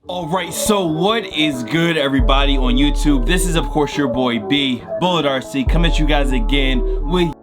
Alright, so what is good, everybody on YouTube? This is of course your boy B, Bullet RC, coming at you guys again with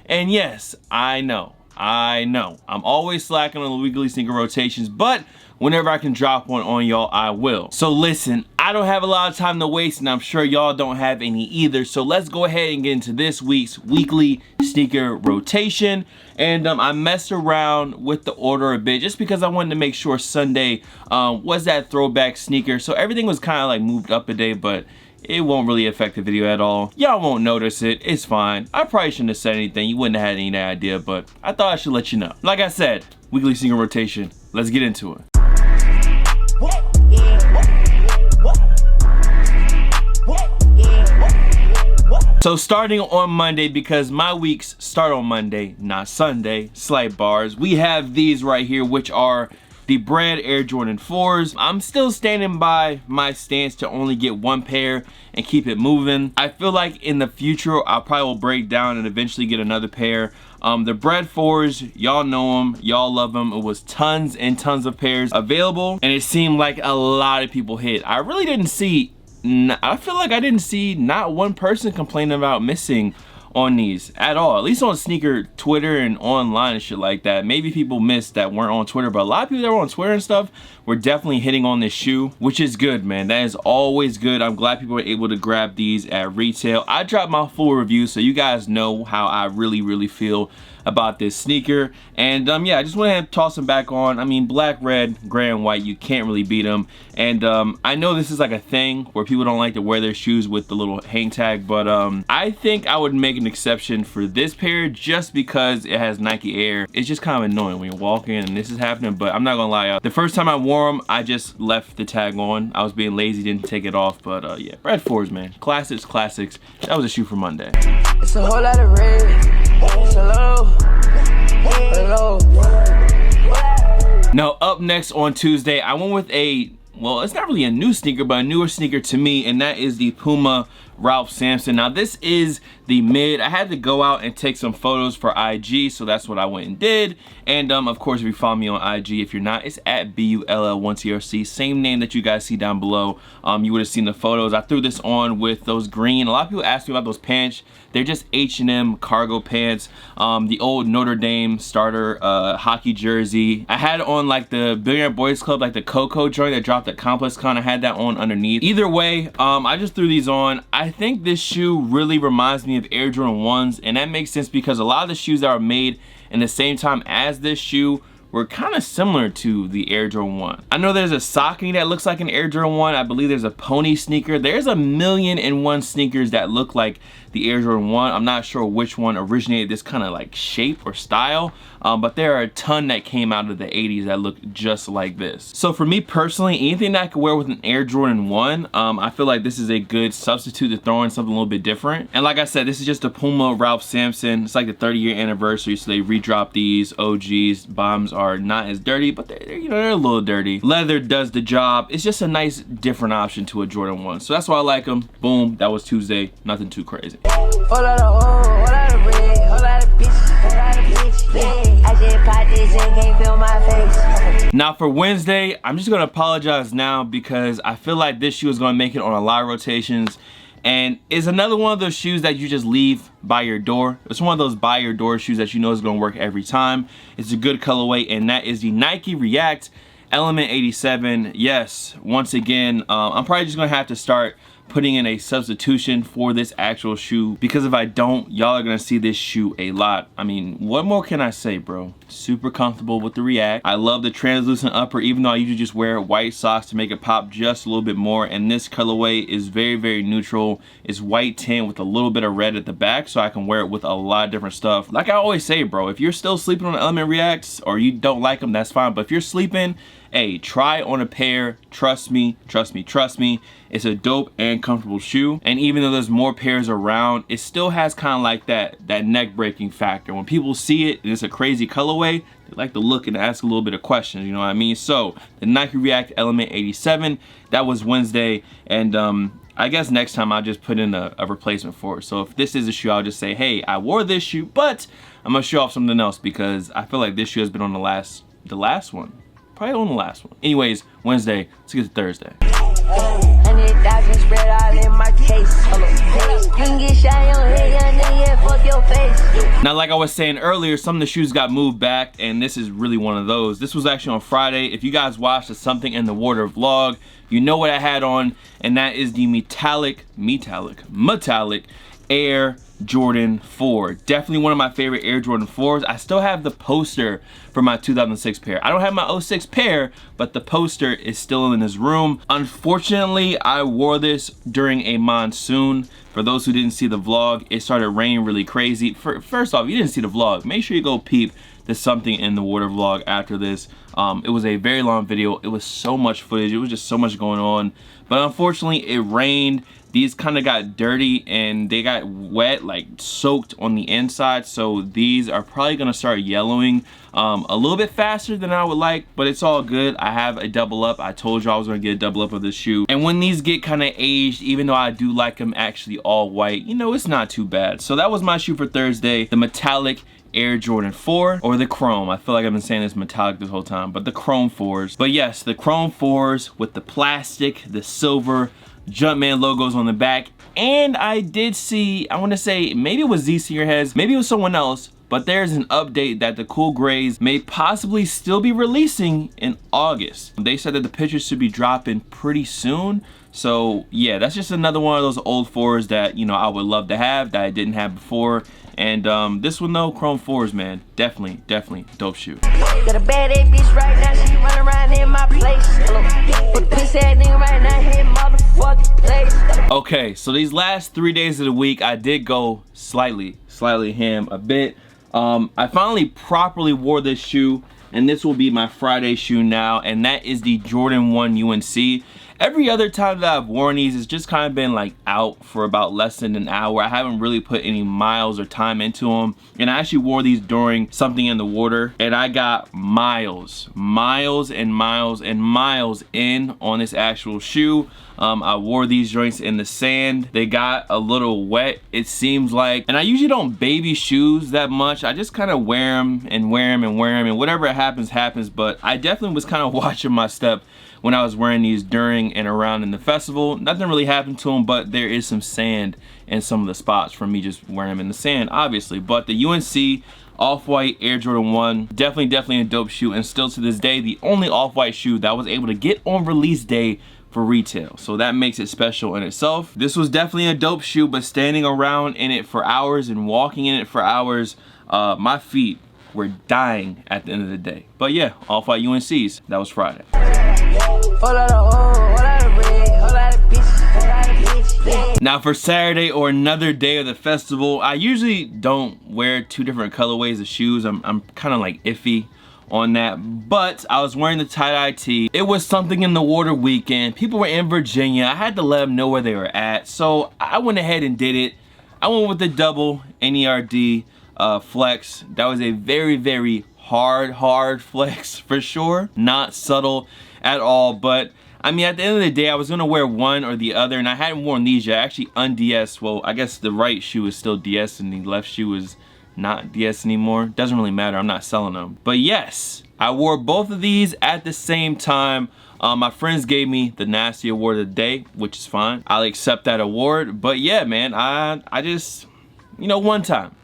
and yes, I know, I'm always slacking on the weekly sneaker rotations, but whenever I can drop one on y'all, I will. So listen, I don't have a lot of time to waste, and I'm sure y'all don't have any either. So let's go ahead and get into this week's weekly sneaker rotation. And I messed around with the order a bit just because I wanted to make sure Sunday was that throwback sneaker. So everything was kind of like moved up a day, but it won't really affect the video at all. Y'all won't notice it. It's fine. I probably shouldn't have said anything. You wouldn't have had any idea, but I thought I should let you know. Like I said, weekly sneaker rotation. Let's get into it. So starting on Monday, because my weeks start on Monday, not Sunday, slight bars, we have these right here, which are the Bread Air Jordan 4s. I'm still standing by my stance to only get one pair and keep it moving. I feel like in the future, I probably will break down and eventually get another pair. The Bread 4s, y'all know them, y'all love them. It was tons and tons of pairs available, and it seemed like a lot of people hit. I really didn't see, I feel like I didn't see not one person complaining about missing on these at all, at least on sneaker Twitter and online and shit like that. Maybe people missed that weren't on Twitter, but a lot of people that were on Twitter and stuff were definitely hitting on this shoe, which is good, man. That is always good. I'm glad people were able to grab these at retail. I dropped my full review, so you guys know how I really feel about this sneaker. And yeah, I just went ahead and toss them back on. I mean, black, red, gray, and white, you can't really beat them. And I know this is like a thing where people don't like to wear their shoes with the little hang tag, but I think I would make an exception for this pair just because it has Nike Air. It's just kind of annoying when you're walking and this is happening, but I'm not gonna lie, the first time I wore them, I just left the tag on. I was being lazy, didn't take it off, but yeah, Bread 4s, man. Classics. That was a shoe for Monday. It's a whole lot of red. It's hello. Now, up next on Tuesday, I went with a, well, it's not really a new sneaker, but a newer sneaker to me, and that is the Puma Ralph Sampson. Now, this is the mid. I had to go out and take some photos for IG, so that's what I went and did. And of course, if you follow me on IG, if you're not, it's at BULL1TRC, same name that you guys see down below. You would have seen the photos. I threw this on with those green. A lot of people ask me about those pants. They're just H&M cargo pants. The old Notre Dame starter hockey jersey. I had it on like the Billionaire Boys Club, like the Coco joint that dropped at Complex Con. I had that on underneath. Either way, I just threw these on. I think this shoe really reminds me of Air Jordan 1s, and that makes sense because a lot of the shoes that are made in the same time as this shoe were kind of similar to the Air Jordan 1. I know there's a Saucony that looks like an Air Jordan 1. I believe there's a Pony sneaker. There's a million and one sneakers that look like the Air Jordan 1. I'm not sure which one originated this kind of like shape or style, but there are a ton that came out of the 80s that look just like this. So for me personally, anything that I could wear with an Air Jordan 1, I feel like this is a good substitute to throw in something a little bit different. And like I said, this is just a Puma Ralph Sampson. It's like the 30-year anniversary, so they redropped these OGs. Bottoms are not as dirty, but they're, you know, they're a little dirty. Leather does the job. It's just a nice different option to a Jordan 1. So that's why I like them. Boom, that was Tuesday. Nothing too crazy. Now for Wednesday, I'm just gonna apologize now because I feel like this shoe is gonna make it on a lot of rotations, and it's another one of those shoes that you just leave by your door. It's one of those by your door shoes that you know is gonna work every time. It's a good colorway, and that is the Nike React Element 87. Yes, once again, I'm probably just gonna have to start putting in a substitution for this actual shoe, because if I don't, y'all are gonna see this shoe a lot. I mean, what more can I say, bro? Super comfortable with the React. I love the translucent upper, even though I usually just wear white socks to make it pop just a little bit more, and this colorway is very neutral. It's white tan with a little bit of red at the back, so I can wear it with a lot of different stuff. Like I always say, bro, if you're still sleeping on the Element Reacts or you don't like them, that's fine, but if you're sleeping, hey, try on a pair. Trust me. It's a dope and comfortable shoe. And even though there's more pairs around, it still has kind of like that neck breaking factor. When people see it and it's a crazy colorway, they like to look and ask a little bit of questions, you know what I mean? So the Nike React Element 87, that was Wednesday. And I guess next time I'll just put in a replacement for it. So if this is a shoe, I'll just say, hey, I wore this shoe, but I'm gonna show off something else because I feel like this shoe has been on the last one. Probably on the last one. Anyways, Wednesday, let's get to Thursday. Now, like I was saying earlier, some of the shoes got moved back, and this is really one of those. This was actually on Friday. If you guys watched the Something in the Water vlog, you know what I had on, and that is the metallic Air Jordan 4. Definitely one of my favorite Air Jordan 4s. I still have the poster for my 2006 pair. I don't have my 06 pair, but the poster is still in this room. Unfortunately, I wore this during a monsoon. For those who didn't see the vlog, it started raining really crazy. First off, you didn't see the vlog, make sure you go peep the Something in the Water vlog after this. It was a very long video. It was so much footage. It was just so much going on. But unfortunately, it rained. These kind of got dirty and they got wet, like soaked on the inside. So these are probably gonna start yellowing a little bit faster than I would like, but it's all good. I have a double up. I told you I was gonna get a double up of this shoe. And when these get kind of aged, even though I do like them actually all white, you know, it's not too bad. So that was my shoe for Thursday, the metallic Air Jordan 4, or the chrome. I feel like I've been saying this metallic this whole time, but the chrome 4s. But yes, the chrome 4s with the plastic, the silver Jumpman logos on the back. And I did see, I want to say maybe it was Z Sneakerheads, maybe it was someone else, but there's an update that the Cool Grays may possibly still be releasing in August. They said that the pictures should be dropping pretty soon. So yeah, that's just another one of those old 4s that, you know, I would love to have that I didn't have before. And this one though, chrome 4s, man, definitely dope shoe. Got a bad bitch right now, she run around in my place. Put this ass nigga right now, hit motherfucking place. Okay, so these last 3 days of the week, I did go slightly ham a bit. I finally properly wore this shoe, and this will be my Friday shoe now, and that is the Jordan 1 UNC. Every other time that I've worn these, it's just kind of been like out for about less than an hour. I haven't really put any miles or time into them. And I actually wore these during Something in the Water, and I got miles and miles in on this actual shoe. I wore these joints in the sand. They got a little wet, it seems like. And I usually don't baby shoes that much. I just kind of wear them and whatever happens, happens. But I definitely was kind of watching my step when I was wearing these during and around in the festival. Nothing really happened to them, but there is some sand in some of the spots from me just wearing them in the sand, obviously. But the UNC Off-White Air Jordan 1, definitely a dope shoe, and still to this day, the only off-white shoe that I was able to get on release day for retail. So that makes it special in itself. This was definitely a dope shoe, but standing around in it for hours and walking in it for hours, my feet were dying at the end of the day. But yeah, Off-White UNCs, that was Friday. Now for Saturday, or another day of the festival, I usually don't wear two different colorways of shoes. I'm kind of like iffy on that, but I was wearing the tie-dye tee. It was Something in the Water weekend. People were in Virginia. I had to let them know where they were at, so I went ahead and did it. I went with the double NERD flex. That was a very hard flex for sure. Not subtle at all, but I mean, at the end of the day, I was gonna wear one or the other, and I hadn't worn these yet. I actually un-DS. Well, I guess the right shoe is still DS and the left shoe is not DS anymore. Doesn't really matter, I'm not selling them. But yes, I wore both of these at the same time. My friends gave me the Nasty Award of the day, which is fine. I'll accept that award. But yeah, man, I just, you know, one time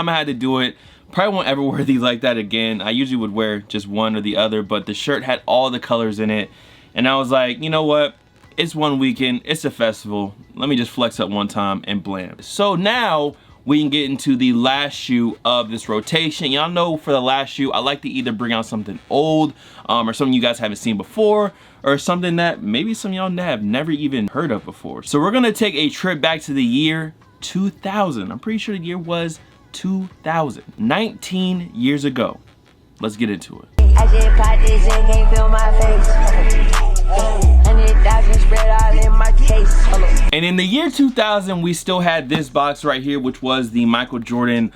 I had to do it. Probably won't ever wear these like that again. I usually would wear just one or the other, but the shirt had all the colors in it. And I was like, you know what? It's one weekend, it's a festival. Let me just flex up one time and blam. So now we can get into the last shoe of this rotation. Y'all know for the last shoe, I like to either bring out something old or something you guys haven't seen before, or something that maybe some of y'all have never even heard of before. So we're gonna take a trip back to the year 2000. I'm pretty sure the year was 2000. 19 years ago. Let's get into it. I just popped this and can't feel my face. 100,000 spread out in my case. And in the year 2000, we still had this box right here, which was the Michael Jordan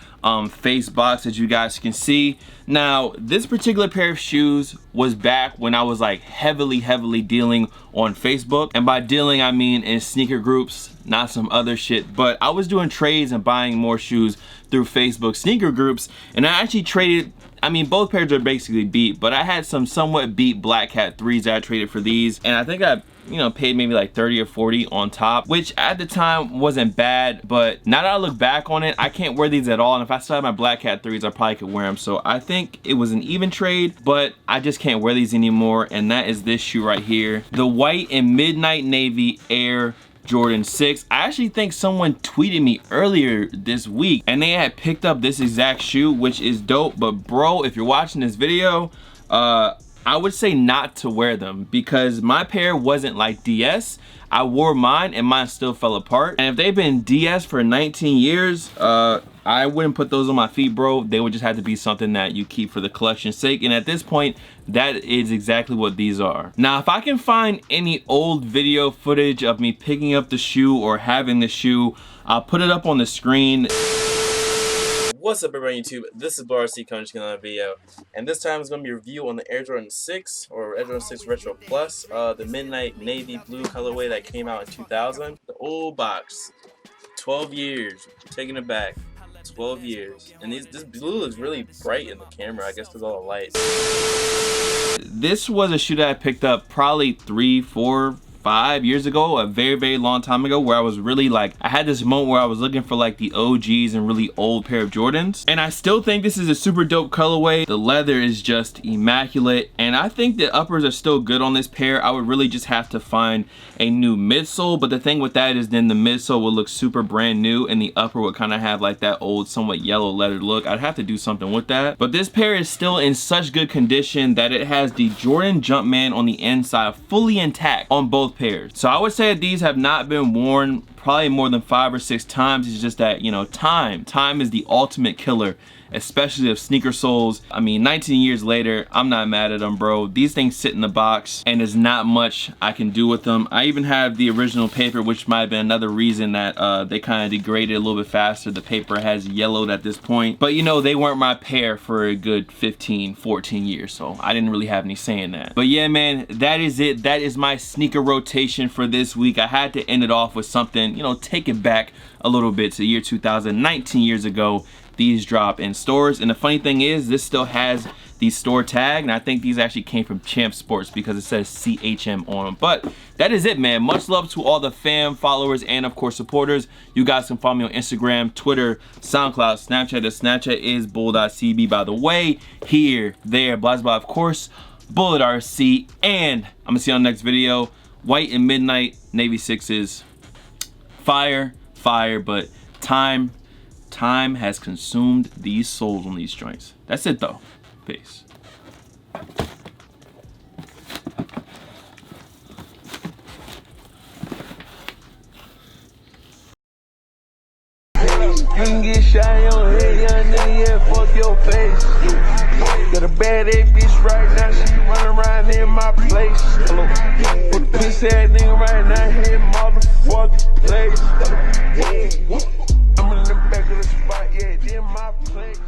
face box, as you guys can see. Now, this particular pair of shoes was back when I was like heavily dealing on Facebook, and by dealing I mean in sneaker groups, not some other shit. But I was doing trades and buying more shoes through Facebook sneaker groups, and I actually traded, I mean, both pairs are basically beat, but I had some somewhat beat Black Cat 3s that I traded for these, and I think I, you know, paid maybe like 30 or 40 on top, which at the time wasn't bad. But now that I look back on it, I can't wear these at all, and if I still had my Black Cat 3s, I probably could wear them. So I think it was an even trade, but I just can't wear these anymore, and that is this shoe right here, the white and midnight navy Air Jordan 6. I actually think someone tweeted me earlier this week and they had picked up this exact shoe, which is dope. But bro, if you're watching this video, I would say not to wear them, because my pair wasn't like DS. I wore mine and mine still fell apart, and if they've been DS for 19 years, I wouldn't put those on my feet, bro. They would just have to be something that you keep for the collection's sake, and at this point, that is exactly what these are. Now, if I can find any old video footage of me picking up the shoe or having the shoe, I'll put it up on the screen. What's up, everybody on YouTube? This is BRC coming to another video, and this time it's going to be a review on the Air Jordan 6 or Air Jordan 6 Retro Plus, the midnight navy blue colorway that came out in 2000. The old box, 12 years, taking it back, 12 years, and this blue is really bright in the camera, I guess because all the lights. This was a shoe that I picked up probably 3, 4, 5 years ago, a very long time ago, where I was really like, I had this moment where I was looking for like the OGs and really old pair of Jordans, and I still think this is a super dope colorway. The leather is just immaculate, and I think the uppers are still good on this pair. I would really just have to find a new midsole, but the thing with that is then the midsole would look super brand new and the upper would kind of have like that old somewhat yellow leather look. I'd have to do something with that, but this pair is still in such good condition that it has the Jordan Jumpman on the inside fully intact on both pairs. So I would say that these have not been worn probably more than 5 or 6 times. It's just that, you know, time is the ultimate killer, especially of sneaker soles. I mean, 19 years later, I'm not mad at them, bro. These things sit in the box and there's not much I can do with them. I even have the original paper, which might have been another reason that they kind of degraded a little bit faster. The paper has yellowed at this point, but you know, they weren't my pair for a good 15, 14 years, so I didn't really have any say in that. But yeah, man, that is it. That is my sneaker rotation for this week. I had to end it off with something, you know, take it back a little bit to the year 2000, 19 years ago. These drop in stores, and the funny thing is this still has the store tag, and I think these actually came from Champ Sports because it says CHM on them. But that is it, man. Much love to all the fam, followers, and of course supporters. You guys can follow me on Instagram, Twitter, SoundCloud, Snapchat. The Snapchat is bull.cb, by the way. Here, there, blah blah, of course, Bullet RC, and I'm gonna see you on the next video. White and midnight navy 6s, fire, but time has consumed these soles on these joints. That's it though. Peace. You can get shot in your head, young nigga, yeah, fuck your face. Got a bad ass bitch right now, she running around in my place. Hello. Put the piss ass nigga right now, here, motherfucking place. I'm in the back of the spot, yeah, in my place.